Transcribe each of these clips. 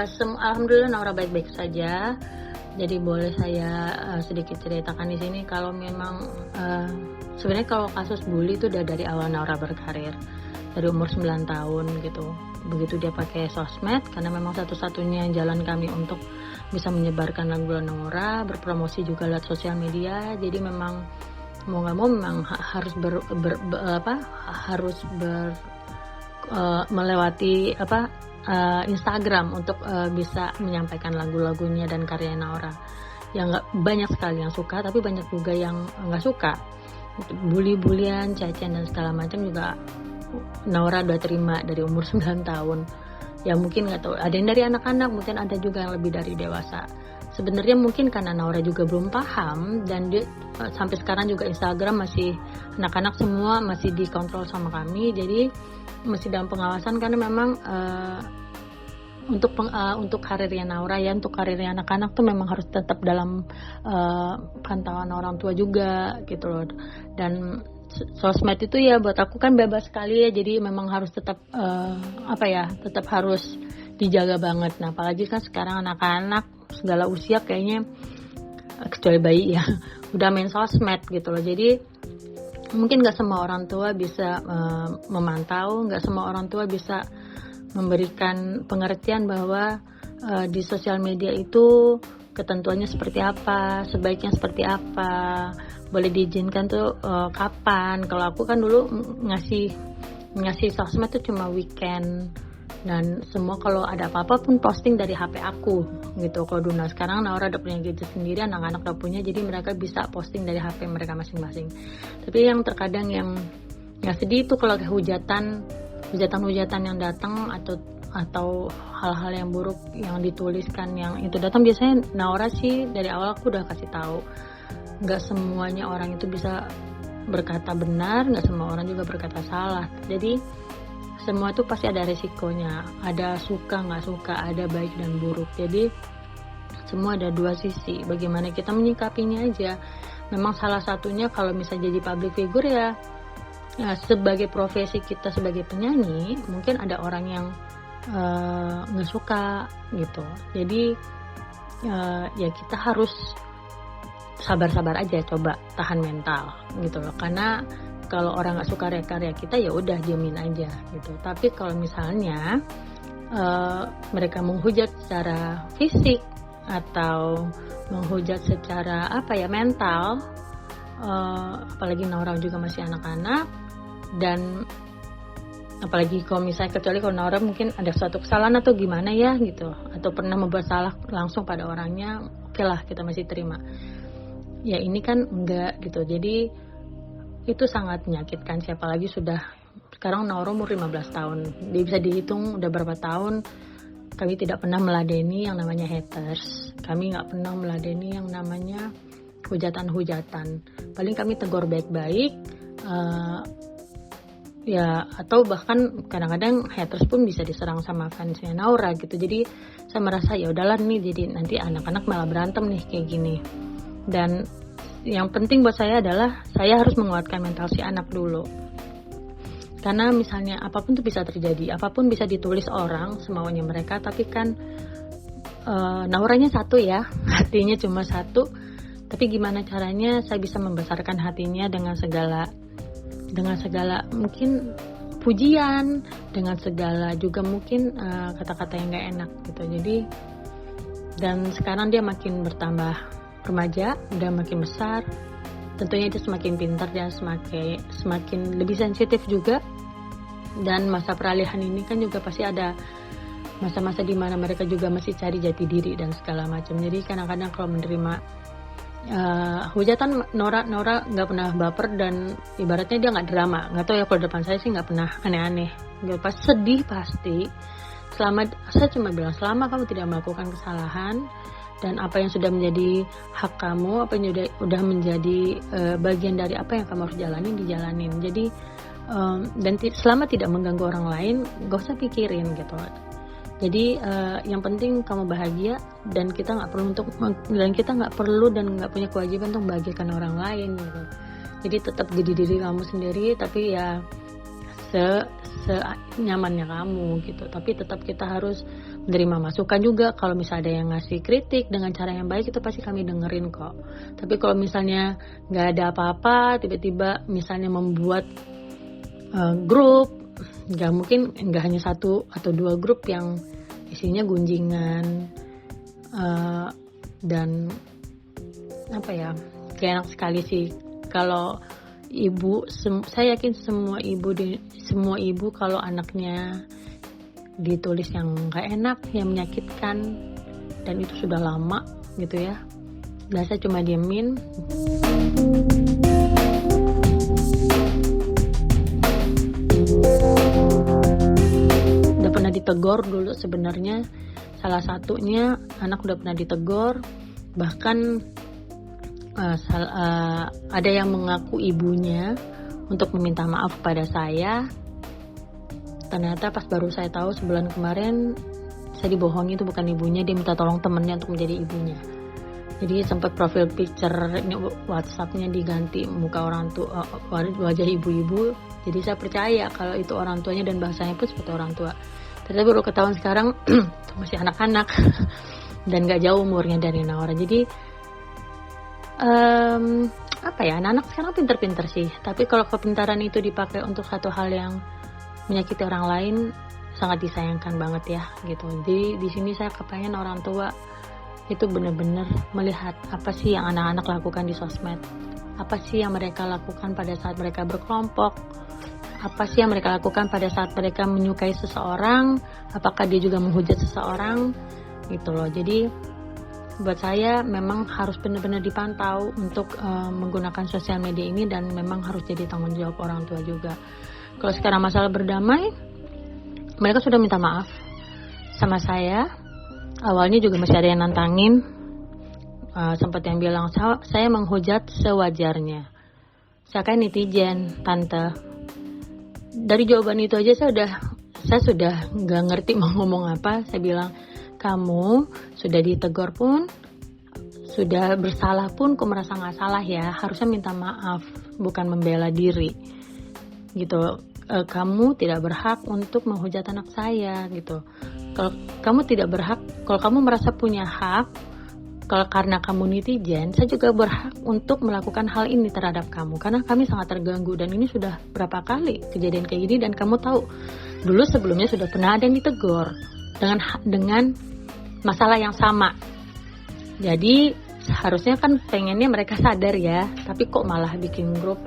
Alhamdulillah Naura baik-baik saja. Jadi boleh saya sedikit ceritakan di sini kalau memang sebenarnya kalau kasus bully itu udah dari awal Naura berkarir, dari umur 9 tahun gitu. Begitu dia pakai sosmed, karena memang satu-satunya jalan kami untuk bisa menyebarkan lagu Naura, berpromosi juga lewat sosial media. Jadi memang mau nggak mau memang harus melewati Instagram untuk bisa menyampaikan lagu-lagunya dan karya Naura. Yang nggak banyak sekali yang suka, tapi banyak juga yang nggak suka. Bully-bulian, cacian dan segala macam juga Naura udah terima dari umur 9 tahun. Ya mungkin nggak tahu, ada yang dari anak-anak, mungkin ada juga yang lebih dari dewasa. Sebenarnya mungkin karena Naura juga belum paham, dan dia, sampai sekarang juga Instagram masih anak-anak semua masih dikontrol sama kami, jadi masih dalam pengawasan, karena memang untuk karirnya Naura ya, untuk karirnya anak-anak tuh memang harus tetap dalam pantauan orang tua juga gitu loh. Dan sosmed itu ya buat aku kan bebas sekali ya, jadi memang harus tetap tetap harus dijaga banget. Nah apalagi kan sekarang anak-anak segala usia kayaknya, kecuali bayi ya, udah main sosmed gitu loh. Jadi mungkin gak semua orang tua bisa memantau, gak semua orang tua bisa memberikan pengertian bahwa di sosial media itu ketentuannya seperti apa, sebaiknya seperti apa, boleh diizinkan tuh kapan. Kalau aku kan dulu ngasih sosmed tuh cuma weekend, dan semua kalau ada apa-apa pun posting dari HP aku gitu. Kalau dulu, nah sekarang Naura udah punya gadget sendiri, anak-anak udah punya, jadi mereka bisa posting dari HP mereka masing-masing. Tapi yang terkadang yang sedih itu kalau hujatan yang datang atau hal-hal yang buruk yang dituliskan yang itu datang, biasanya Naura sih dari awal aku udah kasih tahu, nggak semuanya orang itu bisa berkata benar, nggak semua orang juga berkata salah. Jadi semua itu pasti ada resikonya, ada suka nggak suka, ada baik dan buruk. Jadi semua ada dua sisi, bagaimana kita menyikapinya aja. Memang salah satunya kalau misalnya jadi public figure ya sebagai profesi kita sebagai penyanyi, mungkin ada orang yang nggak suka gitu. Jadi ya kita harus sabar-sabar aja, coba tahan mental gitu loh. Karena kalau orang nggak suka karya kita ya udah diamin aja gitu. Tapi kalau misalnya mereka menghujat secara fisik atau menghujat secara mental, apalagi Naura juga masih anak-anak, dan apalagi kalau misalnya kecuali kalau Naura mungkin ada suatu kesalahan atau gimana ya gitu, atau pernah membuat salah langsung pada orangnya, oke lah kita masih terima. Ya ini kan enggak gitu. Jadi itu sangat menyakitkan, siapa lagi sudah sekarang Naura umur 15 tahun. Dia bisa dihitung udah berapa tahun kami tidak pernah meladeni yang namanya haters. Kami nggak pernah meladeni yang namanya hujatan-hujatan. Paling kami tegur baik-baik, ya atau bahkan kadang-kadang haters pun bisa diserang sama fansnya Naura gitu. Jadi saya merasa ya udahlah nih, jadi nanti anak-anak malah berantem nih kayak gini. Dan yang penting buat saya adalah saya harus menguatkan mental si anak dulu. Karena misalnya apapun tuh bisa terjadi, apapun bisa ditulis orang semaunya mereka, tapi kan Nauranya satu ya, hatinya cuma satu. Tapi gimana caranya saya bisa membesarkan hatinya dengan segala mungkin pujian, dengan segala juga mungkin kata-kata yang gak enak gitu. Jadi dan sekarang dia makin bertambah remaja, udah makin besar, tentunya dia semakin pintar dan semakin lebih sensitif juga. Dan masa peralihan ini kan juga pasti ada masa-masa di mana mereka juga masih cari jati diri dan segala macam. Jadi kadang-kadang kalau menerima hujatan, Naura nggak pernah baper, dan ibaratnya dia nggak drama. Nggak tahu ya, kalau depan saya sih nggak pernah aneh-aneh. Dia pas sedih pasti. Saya cuma bilang selama kamu tidak melakukan kesalahan, dan apa yang sudah menjadi hak kamu, apa yang sudah menjadi bagian dari apa yang kamu harus dijalanin. Jadi dan selama tidak mengganggu orang lain, gak usah pikirin gitu. Jadi yang penting kamu bahagia, dan kita nggak perlu dan nggak punya kewajiban untuk membahagiakan orang lain gitu. Jadi tetap jadi diri kamu sendiri, tapi ya senyamannya kamu gitu. Tapi tetap kita harus menerima masukan juga. Kalau misalnya ada yang ngasih kritik dengan cara yang baik, itu pasti kami dengerin kok. Tapi kalau misalnya nggak ada apa-apa, tiba-tiba misalnya membuat grup, nggak hanya satu atau dua grup yang isinya gunjingan dan apa ya, kayak enak sekali sih kalau ibu, saya yakin semua ibu kalau anaknya ditulis yang gak enak, yang menyakitkan, dan itu sudah lama gitu ya, biasa cuma diemin. Udah pernah ditegur dulu sebenarnya, salah satunya anak udah pernah ditegur, bahkan ada yang mengaku ibunya untuk meminta maaf kepada saya. Ternyata pas baru saya tahu sebulan kemarin, saya dibohongi itu bukan ibunya, dia minta tolong temennya untuk menjadi ibunya. Jadi sempat profil picture WhatsApp-nya diganti muka orang tua, wajah ibu-ibu. Jadi saya percaya kalau itu orang tuanya dan bahasanya pun seperti orang tua. Ternyata baru ketahuan sekarang masih anak-anak dan gak jauh umurnya dari Naura. Jadi apa ya, anak-anak sekarang pinter-pinter sih, tapi kalau kepintaran itu dipakai untuk satu hal yang menyakiti orang lain, sangat disayangkan banget ya gitu. Jadi di sini saya kepengen orang tua itu benar-benar melihat apa sih yang anak-anak lakukan di sosmed, apa sih yang mereka lakukan pada saat mereka berkelompok, apa sih yang mereka lakukan pada saat mereka menyukai seseorang, apakah dia juga menghujat seseorang gitu loh. Jadi buat saya memang harus benar-benar dipantau untuk menggunakan sosial media ini, dan memang harus jadi tanggung jawab orang tua juga. Kalau sekarang masalah berdamai, mereka sudah minta maaf sama saya. Awalnya juga masih ada yang nantangin, sempat yang bilang saya menghujat sewajarnya. Saya kan netizen, tante. Dari jawaban itu aja saya sudah nggak ngerti mau ngomong apa. Saya bilang, kamu sudah ditegur pun, sudah bersalah pun, kok merasa nggak salah ya, harusnya minta maaf, bukan membela diri gitu. Kamu tidak berhak untuk menghujat anak saya gitu. Kalau kamu tidak berhak, kalau kamu merasa punya hak, kalau karena kamu netizen, saya juga berhak untuk melakukan hal ini terhadap kamu, karena kami sangat terganggu, dan ini sudah berapa kali kejadian kayak gini, dan kamu tahu dulu sebelumnya sudah pernah ada yang ditegur dengan masalah yang sama. Jadi harusnya kan pengennya mereka sadar ya, tapi kok malah bikin grup,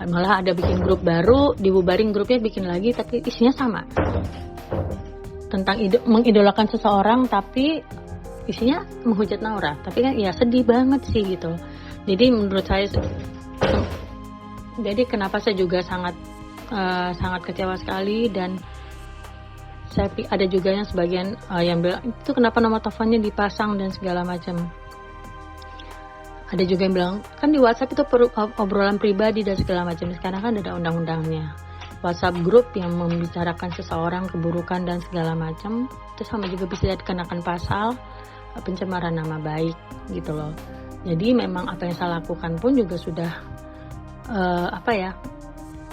malah ada bikin grup baru, dibubarin grupnya, bikin lagi, tapi isinya sama tentang mengidolakan seseorang, tapi isinya menghujat Naura. Tapi kan ya sedih banget sih gitu. Jadi menurut saya, jadi kenapa saya juga sangat kecewa sekali. Dan saya ada juga yang sebagian yang bilang itu kenapa nomor teleponnya dipasang dan segala macam. Ada juga yang bilang kan di WhatsApp itu obrolan pribadi dan segala macam. Sekarang kan ada undang-undangnya. WhatsApp grup yang membicarakan seseorang, keburukan dan segala macam, itu sama juga bisa dikenakan pasal pencemaran nama baik gitu loh. Jadi memang apa yang saya lakukan pun juga sudah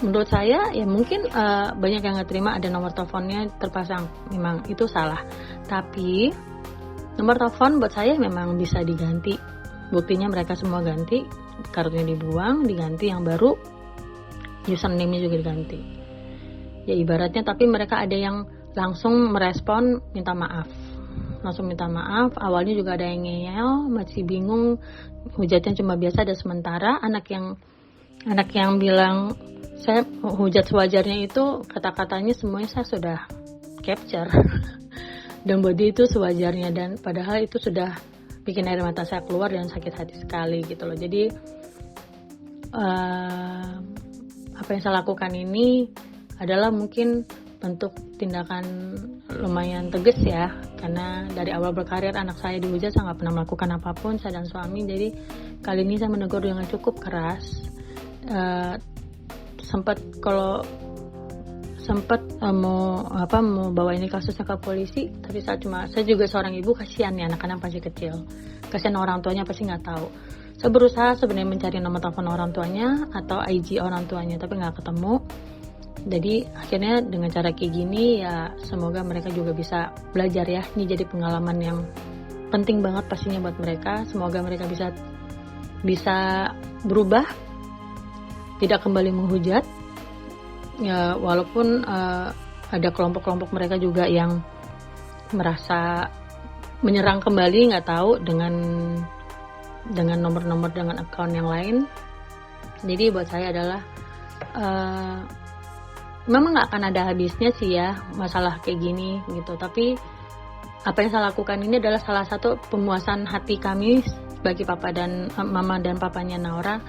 menurut saya ya mungkin banyak yang nggak terima ada nomor teleponnya terpasang, memang itu salah. Tapi nomor telepon buat saya memang bisa diganti. Buktinya mereka semua ganti, kartunya dibuang, diganti yang baru, username-nya juga diganti. Ya ibaratnya, tapi mereka ada yang langsung merespon minta maaf. Langsung minta maaf, awalnya juga ada yang ngeyel, masih bingung, hujatnya cuma biasa ada sementara. Anak yang bilang saya hujat sewajarnya itu kata-katanya semuanya saya sudah capture dan buat dia itu sewajarnya, dan padahal itu sudah bikin air mata saya keluar dan sakit hati sekali gitu loh. Jadi apa yang saya lakukan ini adalah mungkin bentuk tindakan lumayan tegas ya, karena dari awal berkarir anak saya dihujat, saya nggak pernah melakukan apapun, saya dan suami. Jadi kali ini saya menegur dengan cukup keras. Sempat mau bawa ini kasusnya ke polisi, tapi saya juga seorang ibu, kasihan nih anak-anak masih kecil, kasihan orang tuanya pasti nggak tahu. Saya berusaha sebenarnya mencari nomor telepon orang tuanya atau IG orang tuanya, tapi nggak ketemu. Jadi akhirnya dengan cara kayak gini ya semoga mereka juga bisa belajar ya. Ini jadi pengalaman yang penting banget pastinya buat mereka. Semoga mereka bisa berubah, tidak kembali menghujat. Ya walaupun ada kelompok-kelompok mereka juga yang merasa menyerang kembali, nggak tahu dengan nomor-nomor dengan account yang lain. Jadi buat saya adalah memang nggak akan ada habisnya sih ya masalah kayak gini gitu. Tapi apa yang saya lakukan ini adalah salah satu pemuasan hati kami bagi papa dan mama dan papanya Naura.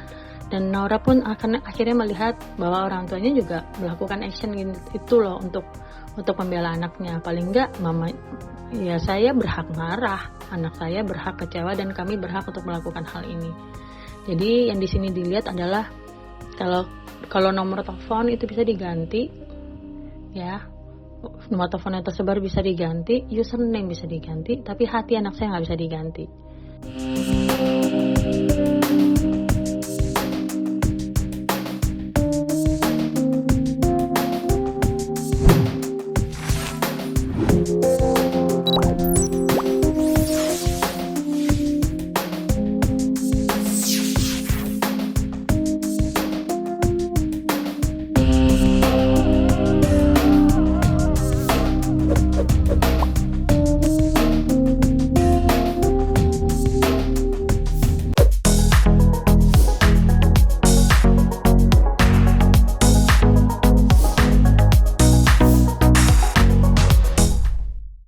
Dan Naura pun akan akhirnya melihat bahwa orang tuanya juga melakukan action itu loh untuk membela anaknya. Paling nggak mama ya saya berhak marah, anak saya berhak kecewa, dan kami berhak untuk melakukan hal ini. Jadi yang di sini dilihat adalah kalau nomor telepon itu bisa diganti, ya nomor telepon yang tersebar bisa diganti, username bisa diganti, tapi hati anak saya nggak bisa diganti.